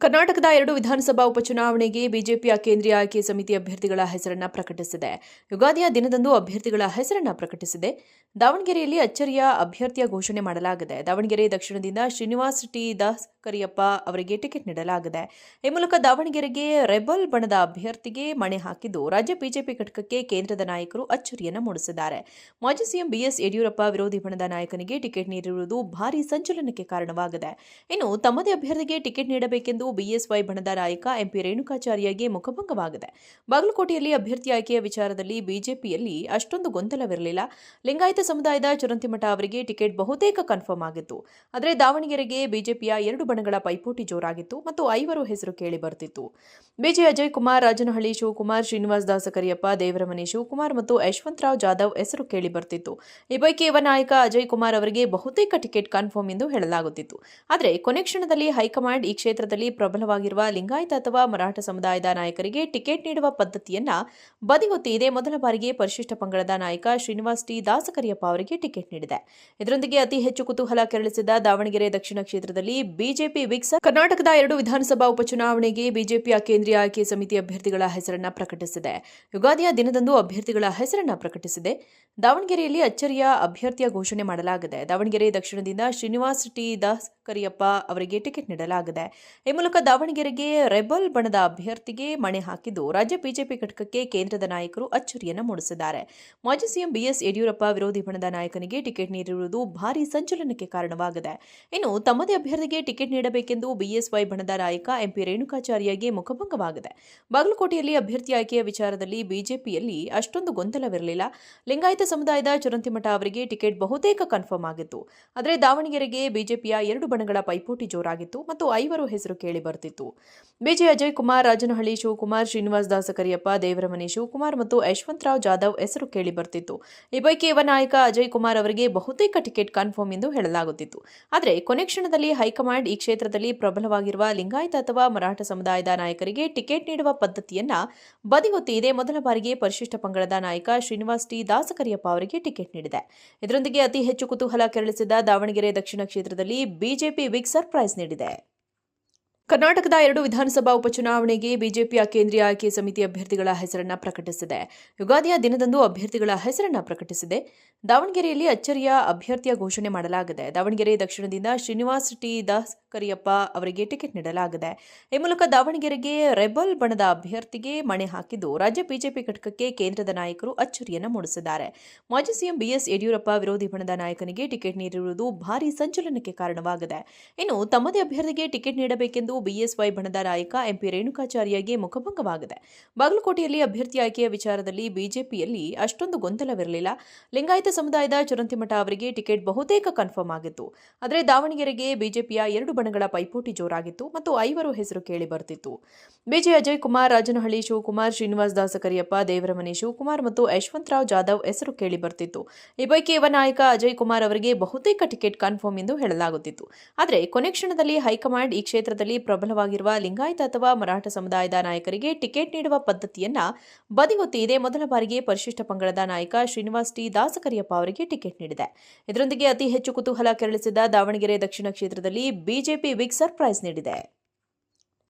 ಕರ್ನಾಟಕದ 2 ವಿಧಾನಸಭಾ ಉಪಚುನಾವಣೆಗೆ ಬಿಜೆಪಿಯ ಕೇಂದ್ರೀಯ ಆಯ್ಕೆ ಸಮಿತಿ ಅಭ್ಯರ್ಥಿಗಳ ಹೆಸರನ್ನು ಪ್ರಕಟಿಸಿದೆ. ಯುಗಾದಿಯ ದಿನದಂದು ಅಭ್ಯರ್ಥಿಗಳ ಹೆಸರನ್ನು ಪ್ರಕಟಿಸಿದೆ. ದಾವಣಗೆರೆಯಲ್ಲಿ ಅಚ್ಚರಿಯ ಅಭ್ಯರ್ಥಿಯ ಘೋಷಣೆ ಮಾಡಲಾಗಿದೆ. ದಾವಣಗೆರೆ ದಕ್ಷಿಣದಿಂದ ಶ್ರೀನಿವಾಸ್ ಟಿ ದಾಸ್ ಕರಿಯಪ್ಪ ಅವರಿಗೆ ಟಿಕೆಟ್ ನೀಡಲಾಗಿದೆ. ಈ ಮೂಲಕ ದಾವಣಗೆರೆಗೆ ರೆಬಲ್ ಬಣದ ಅಭ್ಯರ್ಥಿಗೆ ಮಣೆ ಹಾಕಿದ್ದು ರಾಜ್ಯ ಬಿಜೆಪಿ ಘಟಕಕ್ಕೆ ಕೇಂದ್ರದ ನಾಯಕರು ಅಚ್ಚರಿಯನ್ನು ಮೂಡಿಸಿದ್ದಾರೆ. ಮಾಜಿ ಸಿಎಂ ಬಿಎಸ್ ಯಡಿಯೂರಪ್ಪ ವಿರೋಧಿ ಬಣದ ನಾಯಕನಿಗೆ ಟಿಕೆಟ್ ನೀಡಿರುವುದು ಭಾರೀ ಸಂಚಲನಕ್ಕೆ ಕಾರಣವಾಗಿದೆ. ಇನ್ನು ತಮ್ಮದೇ ಅಭ್ಯರ್ಥಿಗೆ ಟಿಕೆಟ್ ನೀಡಬೇಕೆಂದು ಬಿಎಸ್ವೈ ಬಣದ ನಾಯಕ ಎಂಪಿ ರೇಣುಕಾಚಾರ್ಯಗೆ ಮುಖಭಂಗವಾಗಿದೆ. ಬಾಗಲಕೋಟೆಯಲ್ಲಿ ಅಭ್ಯರ್ಥಿ ಆಯ್ಕೆಯ ವಿಚಾರದಲ್ಲಿ ಬಿಜೆಪಿಯಲ್ಲಿ ಅಷ್ಟೊಂದು ಗೊಂದಲವಿರಲಿಲ್ಲ. ಲಿಂಗಾಯತ ಸಮುದಾಯದ ಚುರಂತಿಮಠ ಅವರಿಗೆ ಟಿಕೆಟ್ ಬಹುತೇಕ ಕನ್ಫರ್ಮ್ ಆಗಿತ್ತು. ಆದರೆ ದಾವಣಗೆರೆಗೆ ಬಿಜೆಪಿಯ 2 ಬಣಗಳ ಪೈಪೋಟಿ ಜೋರಾಗಿತ್ತು ಮತ್ತು 5 ಹೆಸರು ಕೇಳಿ ಬರ್ತಿತ್ತು. ಬಿಜೆ ಅಜಯ್ ಕುಮಾರ್, ರಾಜನಹಳ್ಳಿ ಶಿವಕುಮಾರ್, ಶ್ರೀನಿವಾಸ್ ದಾಸ ಕರಿಯಪ್ಪ, ದೇವರಮನೆ ಶಿವಕುಮಾರ್ ಮತ್ತು ಯಶವಂತರಾವ್ ಜಾಧವ್ ಹೆಸರು ಕೇಳಿ ಬರ್ತಿತ್ತು. ಈ ಪೈಕಿ ಯುವ ನಾಯಕ ಅಜಯ್ ಕುಮಾರ್ ಅವರಿಗೆ ಬಹುತೇಕ ಟಿಕೆಟ್ ಕನ್ಫರ್ಮ್ ಎಂದು ಹೇಳಲಾಗುತ್ತಿತ್ತು. ಆದರೆ ಕೊನೆ ಕ್ಷಣದಲ್ಲಿ ಹೈಕಮಾಂಡ್ ಈ ಕ್ಷೇತ್ರದಲ್ಲಿ ಪ್ರಬಲವಾಗಿರುವ ಲಿಂಗಾಯತ ಅಥವಾ ಮರಾಠ ಸಮುದಾಯದ ನಾಯಕರಿಗೆ ಟಿಕೆಟ್ ನೀಡುವ ಪದ್ಧತಿಯನ್ನ ಬದಿಗೊತ್ತಿ ಇದೇ ಮೊದಲ ಬಾರಿಗೆ ಪರಿಶಿಷ್ಟ ಪಂಗಡದ ನಾಯಕ ಶ್ರೀನಿವಾಸ್ ಟಿ ದಾಸಕರಿಯಪ್ಪ ಅವರಿಗೆ ಟಿಕೆಟ್ ನೀಡಿದೆ. ಇದರೊಂದಿಗೆ ಅತಿ ಹೆಚ್ಚು ಕುತೂಹಲ ಕೆರಳಿಸಿದ ದಾವಣಗೆರೆ ದಕ್ಷಿಣ ಕ್ಷೇತ್ರದಲ್ಲಿ ಬಿಜೆಪಿ ವಿಕ್ಸ್ ಕರ್ನಾಟಕದ 2 ವಿಧಾನಸಭಾ ಉಪಚುನಾವಣೆಗೆ ಬಿಜೆಪಿಯ ಕೇಂದ್ರೀಯ ಆಯ್ಕೆ ಸಮಿತಿ ಅಭ್ಯರ್ಥಿಗಳ ಹೆಸರನ್ನು ಪ್ರಕಟಿಸಿದೆ. ಯುಗಾದಿಯ ದಿನದಂದು ಅಭ್ಯರ್ಥಿಗಳ ಹೆಸರನ್ನು ಪ್ರಕಟಿಸಿದೆ. ದಾವಣಗೆರೆಯಲ್ಲಿ ಅಚ್ಚರಿಯ ಅಭ್ಯರ್ಥಿಯ ಘೋಷಣೆ ಮಾಡಲಾಗಿದೆ. ದಾವಣಗೆರೆ ದಕ್ಷಿಣದಿಂದ ಶ್ರೀನಿವಾಸ್ ಟಿ ದಾಸ್ ಕರಿಯಪ್ಪ ಅವರಿಗೆ ಟಿಕೆಟ್ ನೀಡಲಾಗಿದೆ. ಈ ಮೂಲಕ ದಾವಣಗೆರೆಗೆ ರೆಬಲ್ ಬಣದ ಅಭ್ಯರ್ಥಿಗೆ ಮಣೆ ಹಾಕಿದ್ದು ರಾಜ್ಯ ಬಿಜೆಪಿ ಘಟಕಕ್ಕೆ ಕೇಂದ್ರದ ನಾಯಕರು ಅಚ್ಚರಿಯನ್ನು ಮೂಡಿಸಿದ್ದಾರೆ. ಮಾಜಿ ಸಿಎಂ ಬಿಎಸ್ ಯಡಿಯೂರಪ್ಪ ವಿರೋಧಿ ಬಣದ ನಾಯಕನಿಗೆ ಟಿಕೆಟ್ ನೀಡಿರುವುದು ಭಾರೀ ಸಂಚಲನಕ್ಕೆ ಕಾರಣವಾಗಿದೆ. ಇನ್ನು ತಮ್ಮದೇ ಅಭ್ಯರ್ಥಿಗೆ ಟಿಕೆಟ್ ನೀಡಬೇಕೆಂದು ಬಿಎಸ್ವೈ ಬಣದ ನಾಯಕ ಎಂಪಿ ರೇಣುಕಾಚಾರ್ಯಗೆ ಮುಖಭಂಗವಾಗಿದೆ. ಬಾಗಲಕೋಟೆಯಲ್ಲಿ ಅಭ್ಯರ್ಥಿ ಆಯ್ಕೆಯ ವಿಚಾರದಲ್ಲಿ ಬಿಜೆಪಿಯಲ್ಲಿ ಅಷ್ಟೊಂದು ಗೊಂದಲವಿರಲಿಲ್ಲ. ಲಿಂಗಾಯತ ಸಮುದಾಯದ ಚುರಂತಿಮಠ ಅವರಿಗೆ ಟಿಕೆಟ್ ಬಹುತೇಕ ಕನ್ಫರ್ಮ್ ಆಗಿತ್ತು. ಆದರೆ ದಾವಣಗೆರೆಗೆ ಬಿಜೆಪಿಯ 2 ಬಣಗಳ ಪೈಪೋಟಿ ಜೋರಾಗಿತ್ತು ಮತ್ತು 5 ಹೆಸರು ಕೇಳಿ ಬರ್ತಿತ್ತು. ಬಿಜೆ ಅಜಯ್ ಕುಮಾರ್, ರಾಜನಹಳ್ಳಿ ಶಿವಕುಮಾರ್, ಶ್ರೀನಿವಾಸ್ ದಾಸ ಕರಿಯಪ್ಪ, ದೇವರಮನೆ ಶಿವಕುಮಾರ್ ಮತ್ತು ಯಶವಂತರಾವ್ ಜಾಧವ್ ಹೆಸರು ಕೇಳಿ ಬರ್ತಿತ್ತು. ಈ ಪೈಕಿ ಯುವ ನಾಯಕ ಅಜಯ್ ಕುಮಾರ್ ಅವರಿಗೆ ಬಹುತೇಕ ಟಿಕೆಟ್ ಕನ್ಫರ್ಮ್ ಎಂದು ಹೇಳಲಾಗುತ್ತಿತ್ತು. ಆದರೆ ಕೊನೆ ಕ್ಷಣದಲ್ಲಿ ಹೈಕಮಾಂಡ್ ಈ ಕ್ಷೇತ್ರದಲ್ಲಿ ಪ್ರಬಲವಾಗಿರುವ ಲಿಂಗಾಯತ ಅಥವಾ ಮರಾಠ ಸಮುದಾಯದ ನಾಯಕರಿಗೆ ಟಿಕೆಟ್ ನೀಡುವ ಪದ್ಧತಿಯನ್ನ ಬದಿಗೊತ್ತಿ ಇದೇ ಮೊದಲ ಬಾರಿಗೆ ಪರಿಶಿಷ್ಟ ಪಂಗಡದ ನಾಯಕ ಶ್ರೀನಿವಾಸ್ ಟಿ ದಾಸಕರಿಯಪ್ಪ ಅವರಿಗೆ ಟಿಕೆಟ್ ನೀಡಿದೆ. ಇದರೊಂದಿಗೆ ಅತಿ ಹೆಚ್ಚು ಕುತೂಹಲ ಕೆರಳಿಸಿದ ದಾವಣಗೆರೆ ದಕ್ಷಿಣ ಕ್ಷೇತ್ರದಲ್ಲಿ ಬಿಜೆಪಿ ಬಿಗ್ ಸರ್ಪ್ರೈಸ್ ನೀಡಿದೆ. ಕರ್ನಾಟಕದ 2 ವಿಧಾನಸಭಾ ಉಪಚುನಾವಣೆಗೆ ಬಿಜೆಪಿಯ ಕೇಂದ್ರೀಯ ಆಯ್ಕೆ ಸಮಿತಿ ಅಭ್ಯರ್ಥಿಗಳ ಹೆಸರನ್ನು ಪ್ರಕಟಿಸಿದೆ. ಯುಗಾದಿಯ ದಿನದಂದು ಅಭ್ಯರ್ಥಿಗಳ ಹೆಸರನ್ನು ಪ್ರಕಟಿಸಿದೆ. ದಾವಣಗೆರೆಯಲ್ಲಿ ಅಚ್ಚರಿಯ ಅಭ್ಯರ್ಥಿಯ ಘೋಷಣೆ ಮಾಡಲಾಗಿದೆ. ದಾವಣಗೆರೆ ದಕ್ಷಿಣದಿಂದ ಶ್ರೀನಿವಾಸ್ ಟಿ ದಾಸ್ ಕರಿಯಪ್ಪ ಅವರಿಗೆ ಟಿಕೆಟ್ ನೀಡಲಾಗಿದೆ. ಈ ಮೂಲಕ ದಾವಣಗೆರೆಗೆ ರೆಬಲ್ ಬಣದ ಅಭ್ಯರ್ಥಿಗೆ ಮಣೆ ಹಾಕಿದ್ದು ರಾಜ್ಯ ಬಿಜೆಪಿ ಘಟಕಕ್ಕೆ ಕೇಂದ್ರದ ನಾಯಕರು ಅಚ್ಚರಿಯನ್ನು ಮೂಡಿಸಿದ್ದಾರೆ. ಮಾಜಿ ಸಿಎಂ ಬಿಎಸ್ ಯಡಿಯೂರಪ್ಪ ವಿರೋಧಿ ಬಣದ ನಾಯಕನಿಗೆ ಟಿಕೆಟ್ ನೀಡಿರುವುದು ಭಾರೀ ಸಂಚಲನಕ್ಕೆ ಕಾರಣವಾಗಿದೆ. ಇನ್ನು ತಮ್ಮದೇ ಅಭ್ಯರ್ಥಿಗೆ ಟಿಕೆಟ್ ನೀಡಬೇಕೆಂದು ಬಿಎಸ್ವೈ ಬಣದ ನಾಯಕ ಎಂಪಿ ರೇಣುಕಾಚಾರ್ಯಗೆ ಮುಖಭಂಗವಾಗಿದೆ. ಬಾಗಲಕೋಟೆಯಲ್ಲಿ ಅಭ್ಯರ್ಥಿ ಆಯ್ಕೆಯ ವಿಚಾರದಲ್ಲಿ ಬಿಜೆಪಿಯಲ್ಲಿ ಅಷ್ಟೊಂದು ಗೊಂದಲವಿರಲಿಲ್ಲ. ಲಿಂಗಾಯತ ಸಮುದಾಯದ ಚುರಂತಿಮಠ ಅವರಿಗೆ ಟಿಕೆಟ್ ಬಹುತೇಕ ಕನ್ಫರ್ಮ್ ಆಗಿತ್ತು. ಆದರೆ ದಾವಣಗೆರೆಗೆ ಬಿಜೆಪಿಯ 2 ಬಣಗಳ ಪೈಪೋಟಿ ಜೋರಾಗಿತ್ತು ಮತ್ತು 5 ಹೆಸರು ಕೇಳಿ ಬರ್ತಿತ್ತು. ಬಿಜೆ ಅಜಯ್ ಕುಮಾರ್, ರಾಜನಹಳ್ಳಿ ಶಿವಕುಮಾರ್, ಶ್ರೀನಿವಾಸ್ ದಾಸ ಕರಿಯಪ್ಪ, ದೇವರಮನೆ ಶಿವಕುಮಾರ್ ಮತ್ತು ಯಶವಂತರಾವ್ ಜಾಧವ್ ಹೆಸರು ಕೇಳಿ ಬರ್ತಿತ್ತು. ಈ ಪೈಕಿ ಯುವ ನಾಯಕ ಅಜಯ್ ಕುಮಾರ್ ಅವರಿಗೆ ಬಹುತೇಕ ಟಿಕೆಟ್ ಕನ್ಫರ್ಮ್ ಎಂದು ಹೇಳಲಾಗುತ್ತಿತ್ತು. ಆದರೆ ಕೊನೆ ಕ್ಷಣದಲ್ಲಿ ಹೈಕಮಾಂಡ್ ಈ ಕ್ಷೇತ್ರದಲ್ಲಿ ಪ್ರಬಲವಾಗಿರುವ ಲಿಂಗಾಯತ ಅಥವಾ ಮರಾಠ ಸಮುದಾಯದ ನಾಯಕರಿಗೆ ಟಿಕೆಟ್ ನೀಡುವ ಪದ್ಧತಿಯನ್ನ ಬದಿಗೊತ್ತಿ ಇದೇ ಮೊದಲ ಬಾರಿಗೆ ಪರಿಶಿಷ್ಟ ಪಂಗಡದ ನಾಯಕ ಶ್ರೀನಿವಾಸ್ ಟಿ ದಾಸಕರಿಯಪ್ಪ ಅವರಿಗೆ ಟಿಕೆಟ್ ನೀಡಿದೆ. ಇದರೊಂದಿಗೆ ಅತಿ ಹೆಚ್ಚು ಕುತೂಹಲ ಕೆರಳಿಸಿದ ದಾವಣಗೆರೆ ದಕ್ಷಿಣ ಕ್ಷೇತ್ರದಲ್ಲಿ ಬಿಜೆಪಿ ಬಿಗ್ ಸರ್ಪ್ರೈಸ್ ನೀಡಿದೆ.